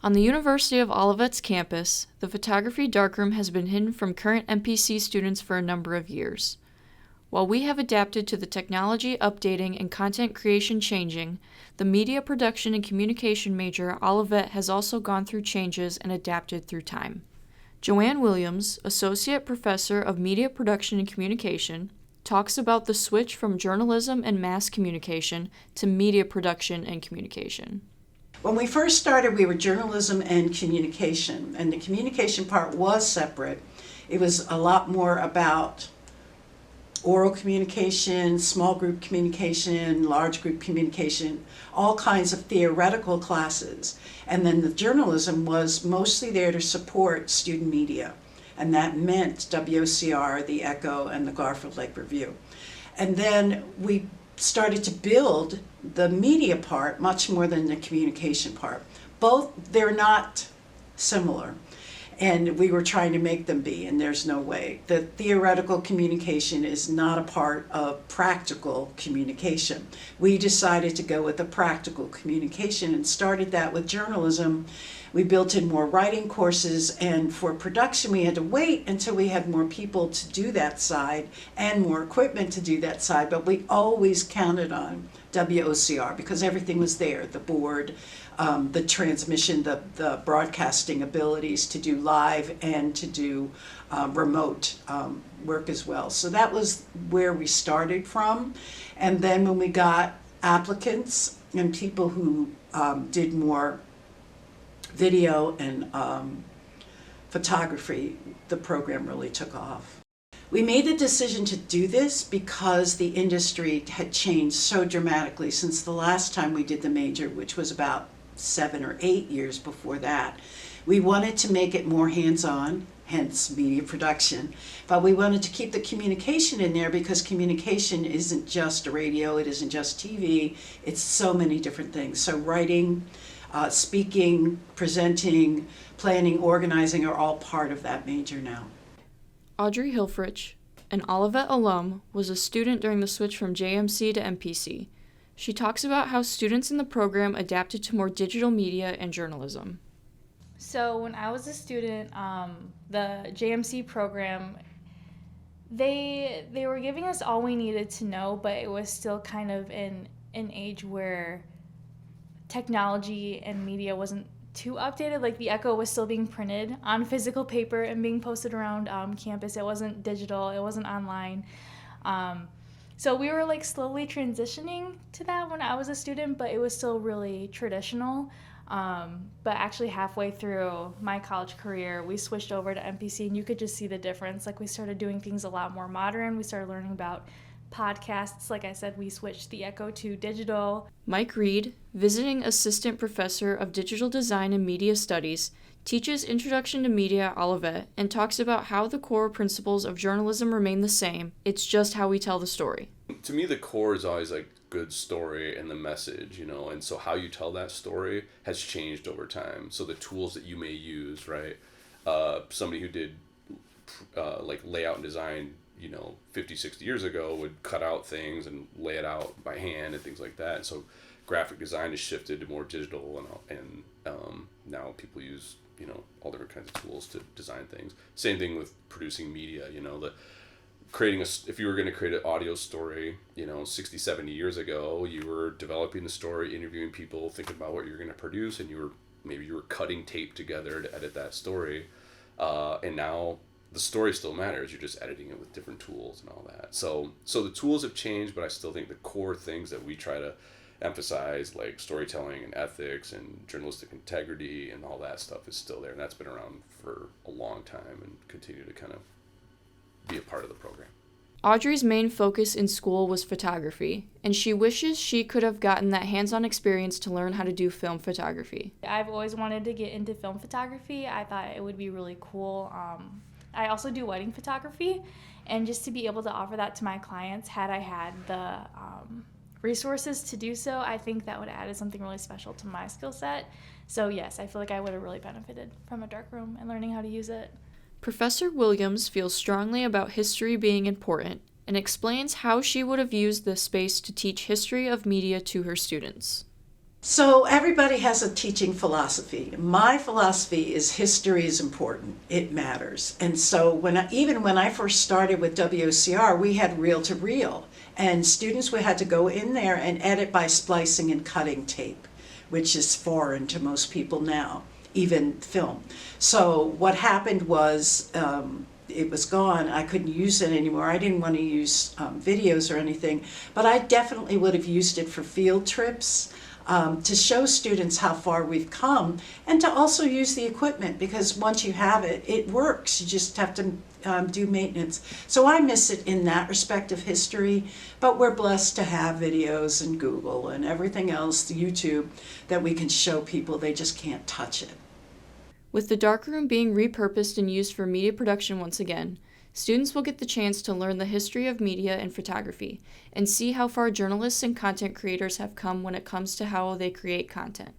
On the University of Olivet's campus, the photography darkroom has been hidden from current MPC students for a number of years. While we have adapted to the technology updating and content creation changing, the media production and communication major at Olivet has also gone through changes and adapted through time. Joanne Williams, Associate Professor of Media Production and Communication, talks about the switch from journalism and mass communication to media production and communication. When we first started, we were journalism and communication, and the communication part was separate. It was a lot more about oral communication, small group communication, large group communication, all kinds of theoretical classes. And then the journalism was mostly there to support student media. And that meant WOCR, the Echo, and the Garfield Lake Review. And then we started to build the media part much more than the communication part. Both, they're not similar. And we were trying to make them be, and there's no way. The theoretical communication is not a part of practical communication. We decided to go with the practical communication and started that with journalism. We built in more writing courses, and for production we had to wait until we had more people to do that side and more equipment to do that side, but we always counted on WOCR because everything was there, the board, the transmission, the broadcasting abilities to do live and to do remote work as well. So that was where we started from. And then when we got applicants and people who did more video and photography, the program really took off. We made the decision to do this because the industry had changed so dramatically since the last time we did the major, which was about 7 or 8 years before that. We wanted to make it more hands-on, hence media production, but we wanted to keep the communication in there because communication isn't just radio, it isn't just TV, it's so many different things. So writing, speaking, presenting, planning, organizing are all part of that major now. Audrey Helfrich, an Olivet alum, was a student during the switch from JMC to MPC. She talks about how students in the program adapted to more digital media and journalism. So when I was a student, the JMC program, they were giving us all we needed to know, but it was still kind of in an age where technology and media wasn't too updated. Like the Echo was still being printed on physical paper and being posted around campus. It wasn't digital, it wasn't online. So we were like slowly transitioning to that when I was a student, but it was still really traditional. But actually halfway through my college career, we switched over to MPC and you could just see the difference. Like we started doing things a lot more modern. We started learning about podcasts. Like I said, we switched the Echo to digital. Mike Reed, visiting assistant professor of digital design and media studies, teaches Introduction to Media at Olivet and talks about how the core principles of journalism remain the same. It's just how we tell the story. To me, the core is always like good story and the message, and so how you tell that story has changed over time. So the tools that you may use, right? Somebody who did like layout and design 50, 60 years ago would cut out things and lay it out by hand and things like that. And so graphic design has shifted to more digital and now people use, all different kinds of tools to design things. Same thing with producing media, if you were going to create an audio story, 60, 70 years ago, you were developing the story, interviewing people, thinking about what you're going to produce, and you were cutting tape together to edit that story. And now the story still matters. You're just editing it with different tools and all that. So the tools have changed, but I still think the core things that we try to emphasize, like storytelling and ethics and journalistic integrity and all that stuff, is still there. And that's been around for a long time and continue to kind of be a part of the program. Audrey's main focus in school was photography, and she wishes she could have gotten that hands-on experience to learn how to do film photography. I've always wanted to get into film photography. I thought it would be really cool. I also do wedding photography, and just to be able to offer that to my clients, had I had the resources to do so, I think that would have added something really special to my skill set. So yes, I feel like I would have really benefited from a darkroom and learning how to use it. Professor Williams feels strongly about history being important and explains how she would have used this space to teach history of media to her students. So everybody has a teaching philosophy. My philosophy is history is important. It matters. And so even when I first started with WOCR, we had reel-to-reel. And students had to go in there and edit by splicing and cutting tape, which is foreign to most people now, even film. So what happened was it was gone. I couldn't use it anymore. I didn't want to use videos or anything, but I definitely would have used it for field trips. To show students how far we've come, and to also use the equipment, because once you have it, it works. You just have to do maintenance. So I miss it in that respect of history, but we're blessed to have videos and Google and everything else, the YouTube, that we can show people. They just can't touch it. With the darkroom being repurposed and used for media production once again, students will get the chance to learn the history of media and photography and see how far journalists and content creators have come when it comes to how they create content.